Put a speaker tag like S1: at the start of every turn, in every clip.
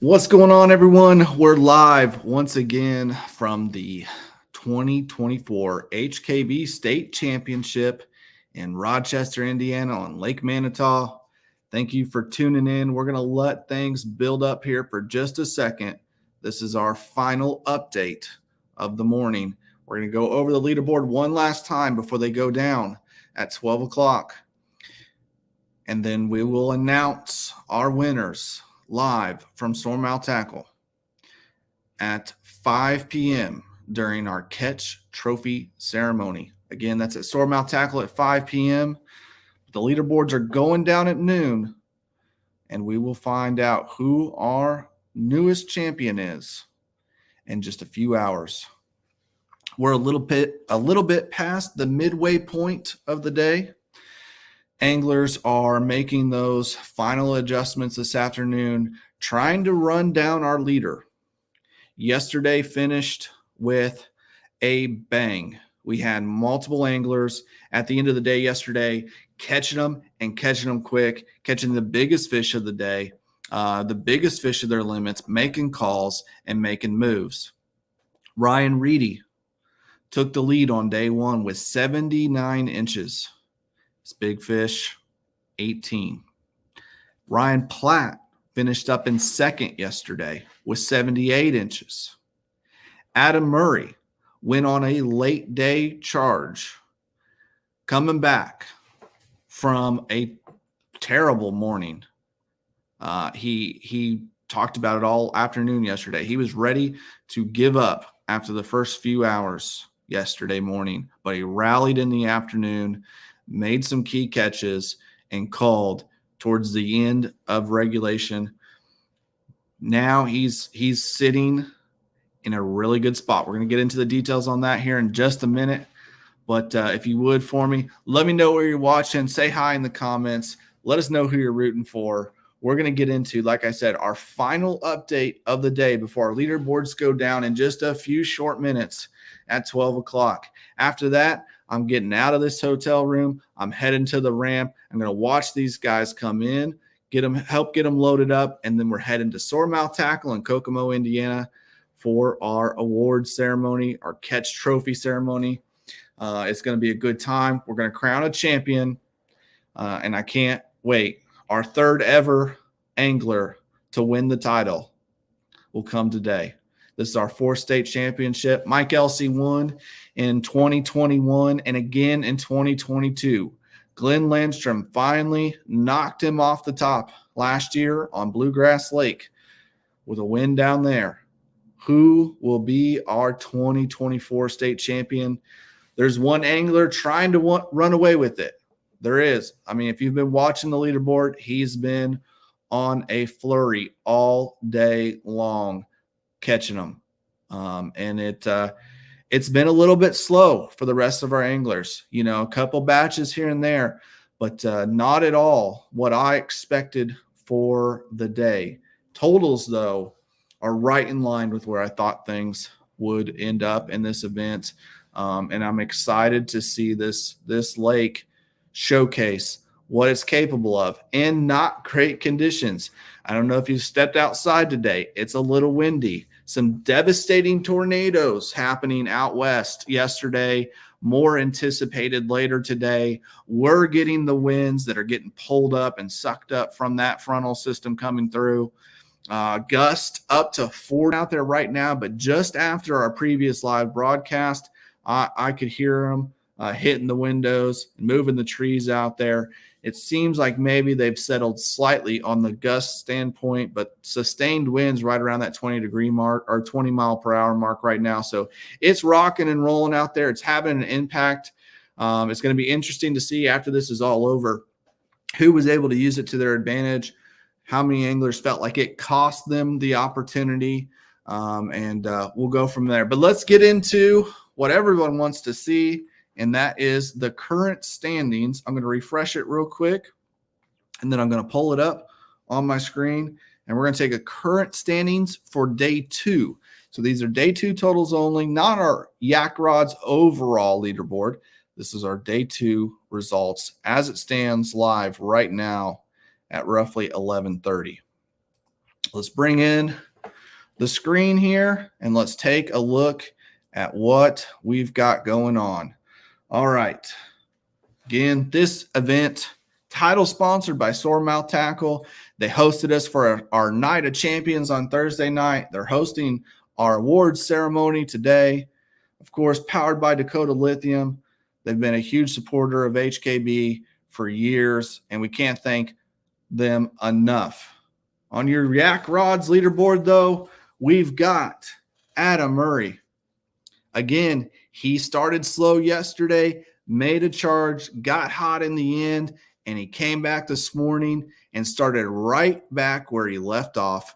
S1: What's going on, everyone? We're live once again from the 2024 HKB State Championship in Rochester, Indiana on Lake Manitou. Thank you for tuning in. We're going to let things build up here for just a second. This is our final update of the morning. We're going to go over the leaderboard one last time before they go down at 12 o'clock. And then we will announce our winners live from Soremouth Tackle at 5 p.m. during our catch trophy ceremony. Again, that's at Soremouth Tackle at 5 p.m. The leaderboards are going down at noon, and we will find out who our newest champion is in just a few hours. We're a little bit past the midway point of the day. Anglers are making those final adjustments this afternoon, trying to run down our leader. Yesterday finished with a bang. We had multiple anglers at the end of the day yesterday catching them quick, catching the biggest fish of the day, the biggest fish of their limits, making calls and making moves. Ryan Reedy took the lead on day one with 79 inches. It's big fish, 18. Ryan Platt finished up in second yesterday with 78 inches. Adam Murray went on a late day charge, coming back from a terrible morning. He talked about it all afternoon yesterday. He was ready to give up after the first few hours yesterday morning, but he rallied in the afternoon, made some key catches, and called towards the end of regulation. Now he's sitting in a really good spot. We're going to get into the details on that here in just a minute. But if you would for me, let me know where you're watching. Say hi in the comments. Let us know who you're rooting for. We're going to get into, like I said, our final update of the day before our leaderboards go down in just a few short minutes at 12 o'clock. After that, I'm getting out of this hotel room. I'm heading to the ramp. I'm going to watch these guys come in, help get them loaded up, and then we're heading to Soremouth Tackle in Kokomo, Indiana for our award ceremony, our catch trophy ceremony. It's going to be a good time. We're going to crown a champion, and I can't wait. Our third ever angler to win the title will come today. This is our fourth state championship. Mike Elsey won in 2021 and again in 2022. Glenn Landstrom finally knocked him off the top last year on Bluegrass Lake with a win down there. Who will be our 2024 state champion? There's one angler trying to run away with it. There is. I mean, if you've been watching the leaderboard, he's been on a flurry all day long, catching them. And it's been a little bit slow for the rest of our anglers. You know, a couple batches here and there, but not at all what I expected for the day. Totals, though, are right in line with where I thought things would end up in this event. And I'm excited to see this lake showcase what it's capable of in not great conditions. I don't know if you stepped outside today. It's a little windy. Some devastating tornadoes happening out west yesterday, more anticipated later today. We're getting the winds that are getting pulled up and sucked up from that frontal system coming through. Gust up to 40 out there right now, but just after our previous live broadcast, I could hear them hitting the windows and moving the trees out there. It seems like maybe they've settled slightly on the gust standpoint, but sustained winds right around that 20-degree mark or 20 mile per hour mark right now. So it's rocking and rolling out there. It's having an impact. It's going to be interesting to see after this is all over who was able to use it to their advantage, how many anglers felt like it cost them the opportunity, and we'll go from there. But let's get into what everyone wants to see, and that is the current standings. I'm going to refresh it real quick, and then I'm going to pull it up on my screen, and we're going to take a current standings for day two. So these are day two totals only, not our Yak Rods overall leaderboard. This is our day two results as it stands live right now at roughly 11:30. Let's bring in the screen here and let's take a look at what we've got going on. All right. Again, this event, title sponsored by Soremouth Tackle. They hosted us for our Night of Champions on Thursday night. They're hosting our awards ceremony today. Of course, powered by Dakota Lithium. They've been a huge supporter of HKB for years, and we can't thank them enough. On your Yak Rods leaderboard, though, we've got Adam Murray. Again, he started slow yesterday, made a charge, got hot in the end, and he came back this morning and started right back where he left off,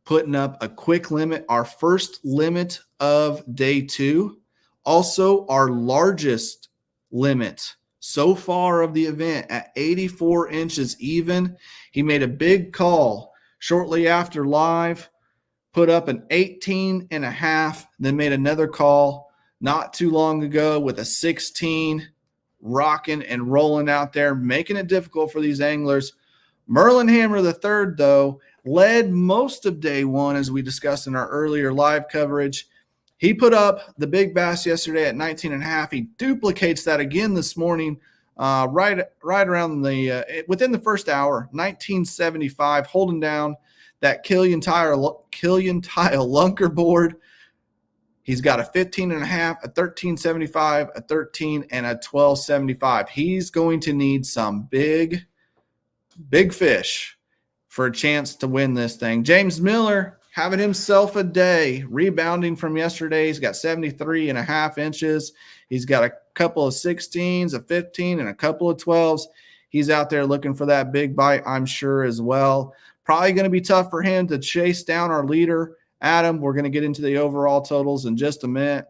S1: putting up a quick limit, our first limit of day 2. Also, our largest limit so far of the event at 84 inches even. He made a big call shortly after live, put up an 18.5, then made another call not too long ago with a 16, rocking and rolling out there, making it difficult for these anglers. Merlin Hammer III, though, led most of day 1, as we discussed in our earlier live coverage. He put up the big bass yesterday at 19.5. He duplicates that again this morning, right around within the first hour, 1975, holding down that Killian tile lunker board. He's got a 15.5, a 13.75, a 13, and a 12.75. He's going to need some big fish for a chance to win this thing. James Miller having himself a day, rebounding from yesterday. He's got 73.5 inches. He's got a couple of 16s, a 15, and a couple of 12s. He's out there looking for that big bite, I'm sure, as well. Probably going to be tough for him to chase down our leader, Adam. We're going to get into the overall totals in just a minute.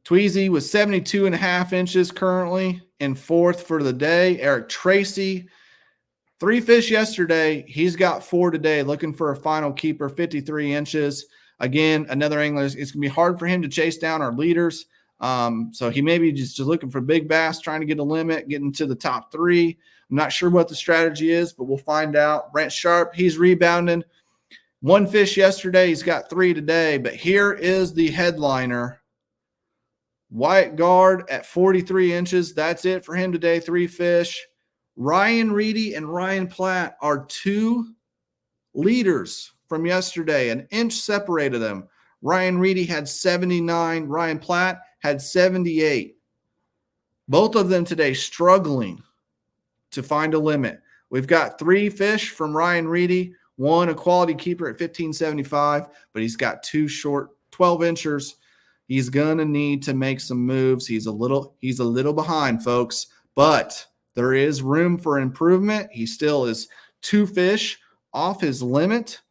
S1: Tweezy with 72.5 inches currently in 4th for the day. Eric Tracy, 3 fish yesterday. He's got 4 today, looking for a final keeper, 53 inches. Again, another angler. It's going to be hard for him to chase down our leaders. So he may be just looking for big bass, trying to get a limit, getting to the top 3. I'm not sure what the strategy is, but we'll find out. Brent Sharp, he's rebounding. 1 fish yesterday. He's got 3 today. But here is the headliner. Wyatt Guard at 43 inches. That's it for him today. 3 fish. Ryan Reedy and Ryan Platt are 2 leaders from yesterday. An inch separated them. Ryan Reedy had 79. Ryan Platt had 78. Both of them today struggling to find a limit. We've got 3 fish from Ryan Reedy, 1 a quality keeper at 15.75, but he's got 2 short 12 inchers. He's going to need to make some moves. He's a little behind, folks, but there is room for improvement. He still is 2 fish off his limit,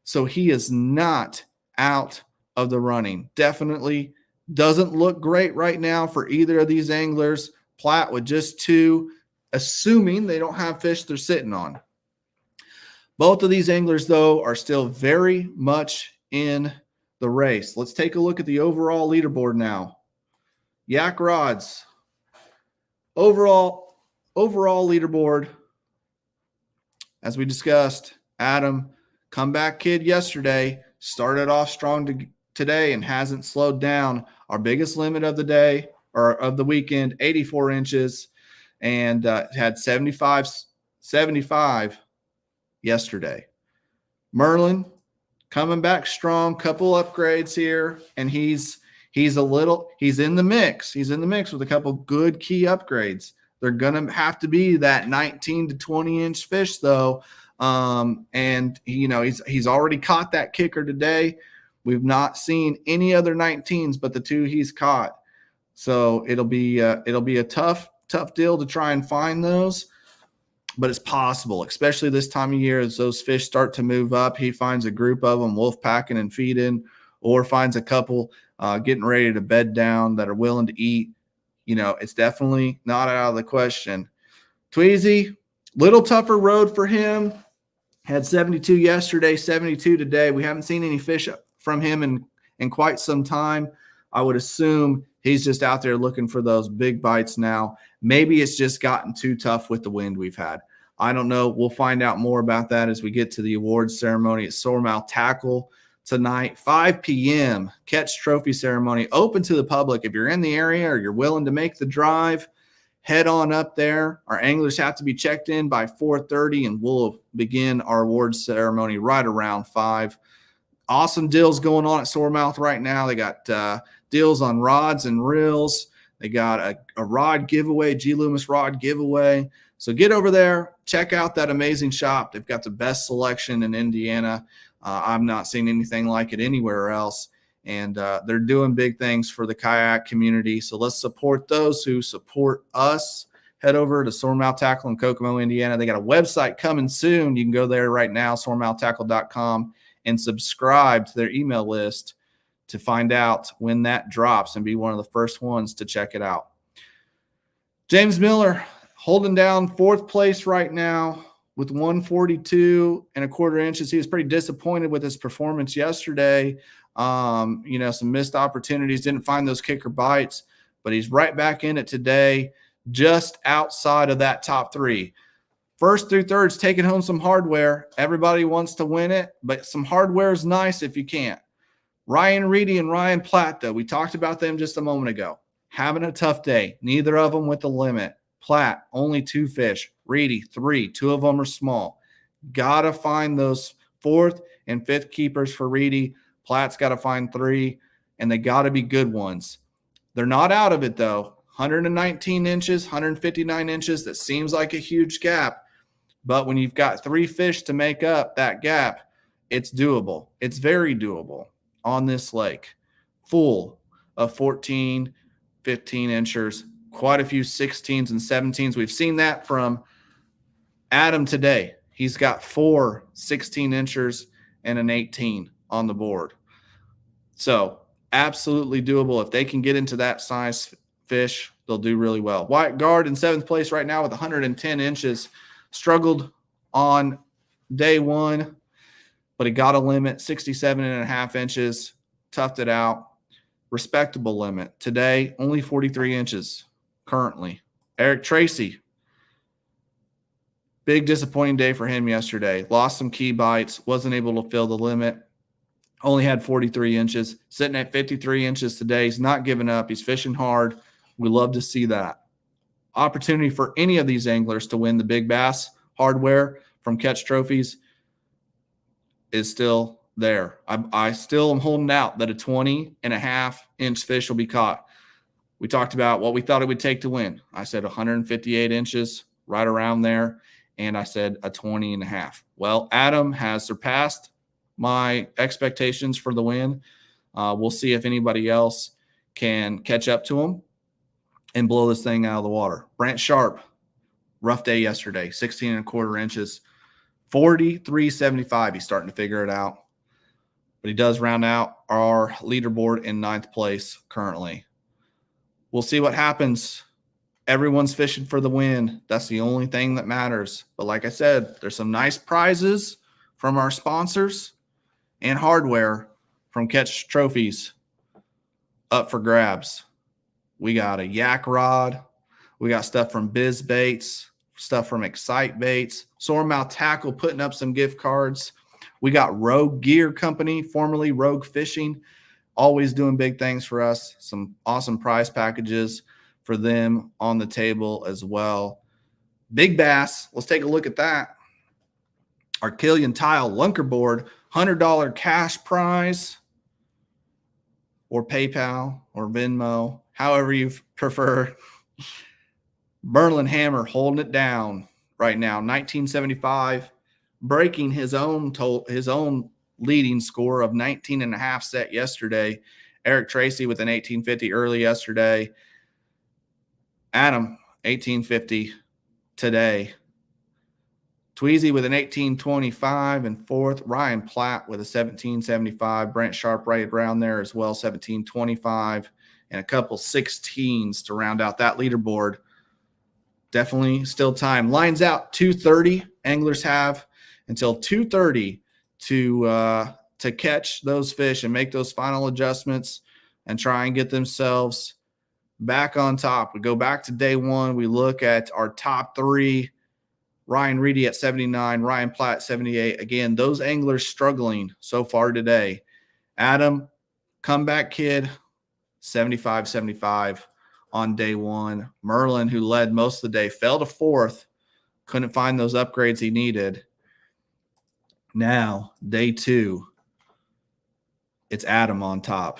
S1: so he is not out of the running. Definitely doesn't look great right now for either of these anglers. Platt with just 2, assuming they don't have fish they're sitting on. Both of these anglers, though, are still very much in the race. Let's take a look at the overall leaderboard now. Yak Rods. Overall leaderboard, as we discussed, Adam, comeback kid yesterday, started off strong today and hasn't slowed down. Our biggest limit of the day, or of the weekend, 84 inches, and had 75 yesterday. Merlin coming back strong, couple upgrades here, and he's in the mix. He's in the mix with a couple good key upgrades. They're going to have to be that 19 to 20 inch fish, though. And he's already caught that kicker today. We've not seen any other 19s but the 2 he's caught. So it'll be a tough deal to try and find those, but it's possible, especially this time of year as those fish start to move up. He finds a group of them wolf packing and feeding, or finds a couple getting ready to bed down that are willing to eat. It's definitely not out of the question. Tweezy, little tougher road for him. Had 72 yesterday, 72 today. We haven't seen any fish from him in quite some time. I would assume he's just out there looking for those big bites now. Maybe it's just gotten too tough with the wind we've had. I don't know. We'll find out more about that as we get to the awards ceremony at Soremouth Tackle tonight, 5 p.m. Catch trophy ceremony, open to the public. If you're in the area or you're willing to make the drive, head on up there. Our anglers have to be checked in by 4:30, and we'll begin our awards ceremony right around 5. Awesome deals going on at Soremouth right now. They got deals on rods and reels. They got a rod giveaway, G. Loomis rod giveaway. So get over there, check out that amazing shop. They've got the best selection in Indiana. I've not seen anything like it anywhere else. And they're doing big things for the kayak community. So let's support those who support us. Head over to Soremouth Tackle in Kokomo, Indiana. They got a website coming soon. You can go there right now, soremouthtackle.com, and subscribe to their email list to find out when that drops and be one of the first ones to check it out. James Miller holding down 4th place right now with 142 1/4 inches. He was pretty disappointed with his performance yesterday. Some missed opportunities, didn't find those kicker bites, but he's right back in it today, just outside of that top 3. First through thirds, taking home some hardware. Everybody wants to win it, but some hardware is nice if you can't. Ryan Reedy and Ryan Platt, though, we talked about them just a moment ago, having a tough day. Neither of them with the limit. Platt, only 2 fish. Reedy, 3. 2 of them are small. Got to find those 4th and 5th keepers for Reedy. Platt's got to find 3, and they got to be good ones. They're not out of it, though. 119 inches, 159 inches. That seems like a huge gap. But when you've got 3 fish to make up that gap, it's doable. It's very doable on this lake. Full of 14, 15 inchers, quite a few 16s and 17s. We've seen that from Adam today. He's got 4 16 inchers and an 18 on the board. So absolutely doable. If they can get into that size fish, they'll do really well. Wyatt Guard in 7th place right now with 110 inches. Struggled on day 1, but he got a limit, 67.5 inches, toughed it out. Respectable limit. Today, only 43 inches currently. Eric Tracy, big disappointing day for him yesterday. Lost some key bites, wasn't able to fill the limit. Only had 43 inches, sitting at 53 inches today. He's not giving up. He's fishing hard. We love to see that. Opportunity for any of these anglers to win the big bass hardware from Catch Trophies is still there. I still am holding out that a 20.5-inch fish will be caught. We talked about what we thought it would take to win. I said 158 inches, right around there, and I said a 20.5. Well, Adam has surpassed my expectations for the win. We'll see if anybody else can catch up to him and blow this thing out of the water. Brant Sharp, rough day yesterday, 16.25 inches, 43.75. He's starting to figure it out. But he does round out our leaderboard in 9th place currently. We'll see what happens. Everyone's fishing for the win. That's the only thing that matters. But like I said, there's some nice prizes from our sponsors and hardware from Catch Trophies up for grabs. We got a yak rod. We got stuff from Biz Baits, stuff from Excite Baits. Soremouth Tackle putting up some gift cards. We got Rogue Gear Company, formerly Rogue Fishing, always doing big things for us. Some awesome prize packages for them on the table as well. Big bass. Let's take a look at that. Our Killian Tile Lunker Board, $100 cash prize, or PayPal or Venmo, however you prefer. Merlin Hammer holding it down right now, 1975, breaking his own leading score of 19.5 set yesterday. Eric Tracy with an 1850 early yesterday. Adam, 1850 today. Tweezy with an 1825 in 4th. Ryan Platt with a 1775. Brent Sharp right around there as well, 1725. And a couple 16s to round out that leaderboard. Definitely still time. Lines out 2:30. Anglers have until 2:30 to catch those fish and make those final adjustments and try and get themselves back on top. We go back to day 1. We look at our top 3 Ryan Reedy at 79, Ryan Platt 78. Again, those anglers struggling so far today. Adam, comeback kid, 75 on day one. Merlin, who led most of the day, fell to fourth, couldn't find those upgrades he needed. Now, day two, it's Adam on top.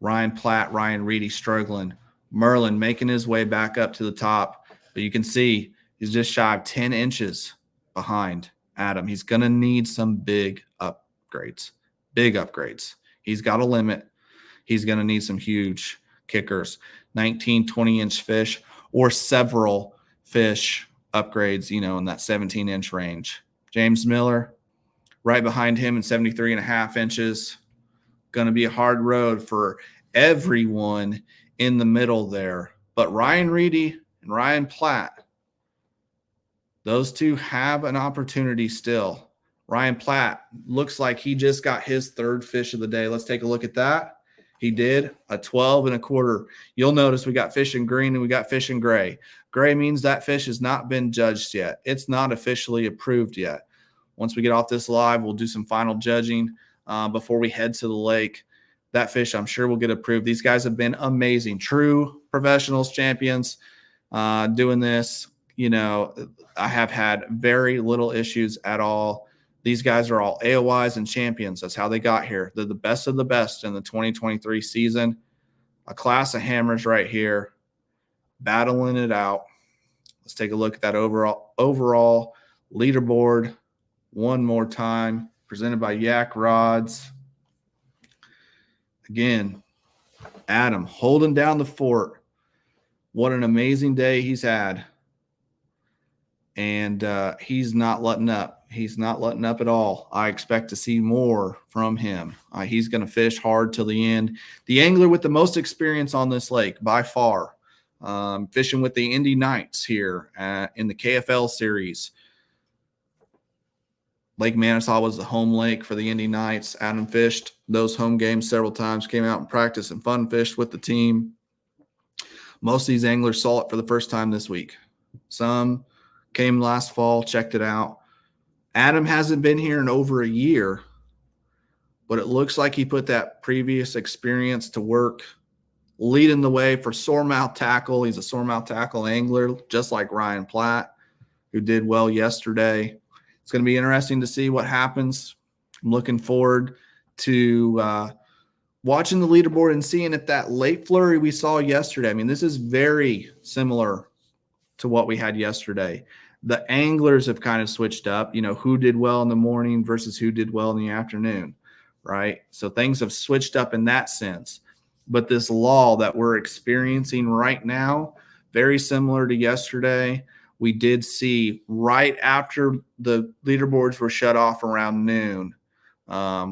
S1: Ryan Platt, Ryan Reedy struggling. Merlin making his way back up to the top. But you can see he's just shy of 10 inches behind Adam. He's going to need some big upgrades. Big upgrades. He's got a limit. He's going to need some huge kickers. 19, 20-inch fish or several fish upgrades, in that 17-inch range. James Miller, right behind him in 73.5 inches. Going to be a hard road for everyone in the middle there. But Ryan Reedy and Ryan Platt, those two have an opportunity still. Ryan Platt looks like he just got his third fish of the day. Let's take a look at that. He did a 12 1/4. You'll notice we got fish in green and we got fish in gray. Gray means that fish has not been judged yet. It's not officially approved yet. Once we get off this live, we'll do some final judging before we head to the lake. That fish, I'm sure, will get approved. These guys have been amazing. True professionals, champions doing this. I have had very little issues at all. These guys are all AOYs and champions. That's how they got here. They're the best of the best in the 2023 season. A class of hammers right here, battling it out. Let's take a look at that overall leaderboard one more time, presented by Yak Rods. Again, Adam holding down the fort. What an amazing day he's had. And he's not letting up. He's not letting up at all. I expect to see more from him. He's going to fish hard till the end. The angler with the most experience on this lake by far. Fishing with the Indy Knights here in the KFL series. Lake Manasau was the home lake for the Indy Knights. Adam fished those home games several times, came out and practiced and fun fished with the team. Most of these anglers saw it for the first time this week. Some came last fall, checked it out. Adam hasn't been here in over a year, but it looks like he put that previous experience to work, leading the way for Soremouth tackle. He's a Soremouth tackle angler, just like Ryan Platt, who did well yesterday. It's going to be interesting to see what happens. I'm looking forward to watching the leaderboard and seeing if that late flurry we saw yesterday. I mean, this is very similar to what we had yesterday. The anglers have kind of switched up, who did well in the morning versus who did well in the afternoon, right? So things have switched up in that sense. But this lull that we're experiencing right now, very similar to yesterday. We did see right after the leaderboards were shut off around noon,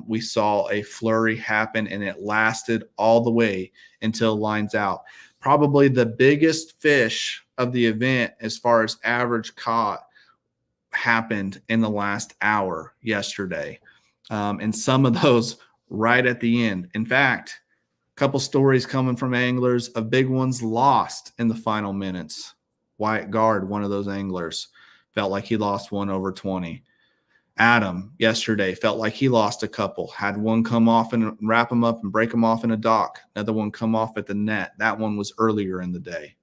S1: we saw a flurry happen, and it lasted all the way until lines out. Probably the biggest fish of the event as far as average caught happened in the last hour yesterday. And some of those right at the end. In fact, a couple stories coming from anglers of big ones lost in the final minutes. Wyatt Guard, one of those anglers, felt like he lost one over 20. Adam yesterday felt like he lost a couple, had one come off and wrap him up and break him off in a dock. Another one come off at the net. That one was earlier in the day.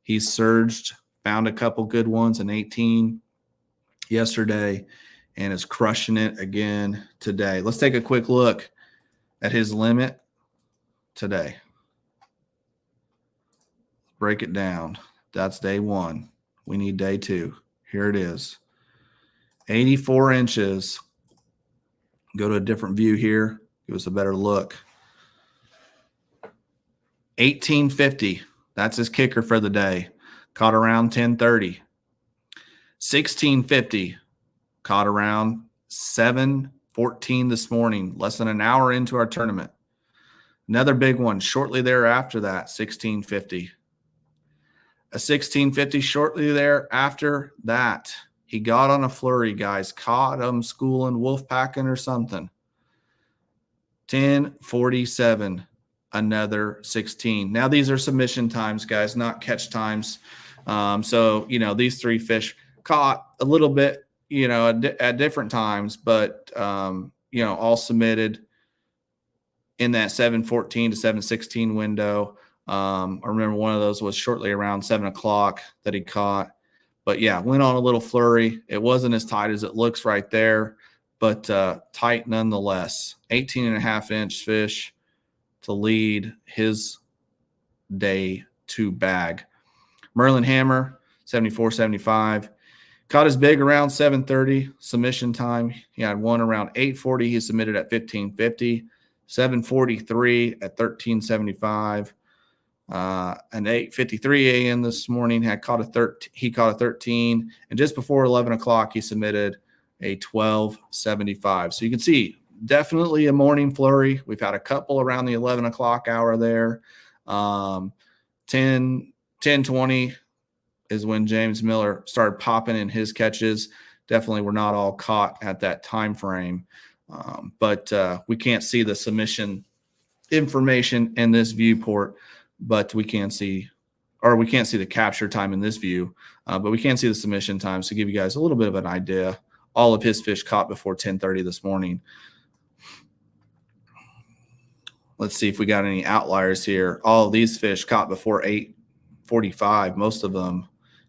S1: He surged, found a couple good ones in 18 yesterday, and is crushing it again today. Let's take a quick look at his limit today. Break it down. That's day one. We need day two. Here it is. 84 inches. Go to a different view here. Give us a better look. 1850. That's his kicker for the day. Caught around 10:30. 1650. Caught around 7:14 this morning, less than an hour into our tournament. Another big one shortly thereafter that, 1650. A 1650 shortly thereafter that. He got on a flurry, guys. Caught him schooling, wolf packing or something. 10:47. Another 16. Now these are submission times, guys, not catch times. So, these three fish caught a little bit, at different times, but, all submitted in that 7:14 to 7:16 window. I remember one of those was shortly around 7 o'clock that he caught. But yeah, went on a little flurry. It wasn't as tight as it looks right there, but tight nonetheless. 18.5-inch fish to lead his day 2 bag. Merlin Hammer, 74.75. Caught his big around 7:30 submission time. He had one around 8:40. He submitted at 15:50. 7:43 at 13.75. And 8:53 a.m. this morning he caught a 13, and just before 11 o'clock he submitted a 12.75. So you can see definitely a morning flurry. We've had a couple around the 11 o'clock hour there. 10:20 is when James Miller started popping in his catches. Definitely were not all caught at that time frame. But we can't see the submission information in this viewport, but we can't see the capture time in this view, but we can see the submission times to give you guys a little bit of an idea. All of his fish caught before 10:30 this morning. Let's see if we got any outliers here. All of these fish caught before 8:45, most of them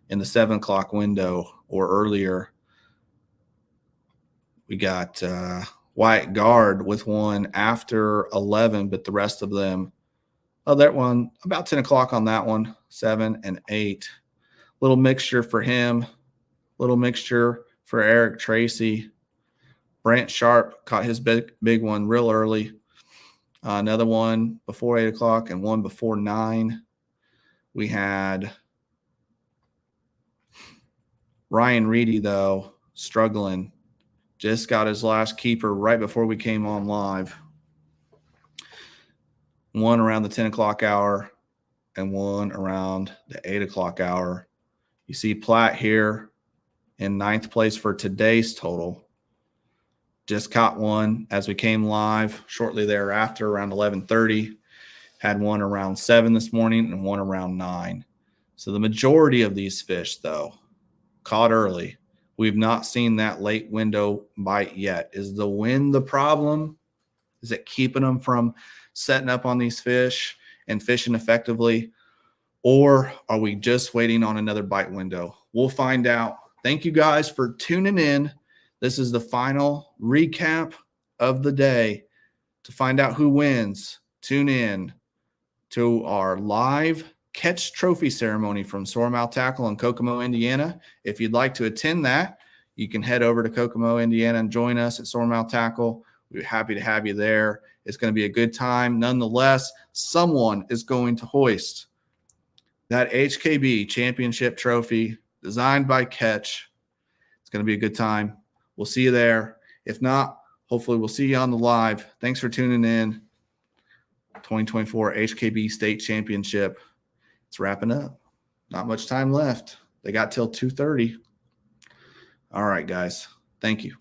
S1: in the 7 o'clock window or earlier. We got Wyatt Guard with one after 11, but the rest of them, that one about 10 o'clock on that one, 7 and 8. Little mixture for him, little mixture for Eric Tracy. Brant Sharp caught his big one real early. Another one before 8 o'clock and one before 9. We had Ryan Reedy, though, struggling. Just got his last keeper right before we came on live. One around the 10 o'clock hour and one around the 8 o'clock hour. You see Platt here in 9th place for today's total. Just caught one as we came live shortly thereafter around 11:30. Had one around 7 this morning and one around 9. So the majority of these fish, though, caught early. We've not seen that late window bite yet. Is the wind the problem? Is it keeping them from setting up on these fish and fishing effectively? Or are we just waiting on another bite window? We'll find out. Thank you guys for tuning in. This is the final recap of the day. To find out who wins, tune in to our live catch trophy ceremony from Soremouth Tackle in Kokomo, Indiana. If you'd like to attend that, you can head over to Kokomo, Indiana and join us at Soremouth Tackle. We're happy to have you there. It's going to be a good time. Nonetheless, someone is going to hoist that HKB championship trophy designed by Catch. It's going to be a good time. We'll see you there. If not, hopefully we'll see you on the live. Thanks for tuning in. 2024 HKB State Championship. It's wrapping up. Not much time left. They got till 2:30. All right, guys. Thank you.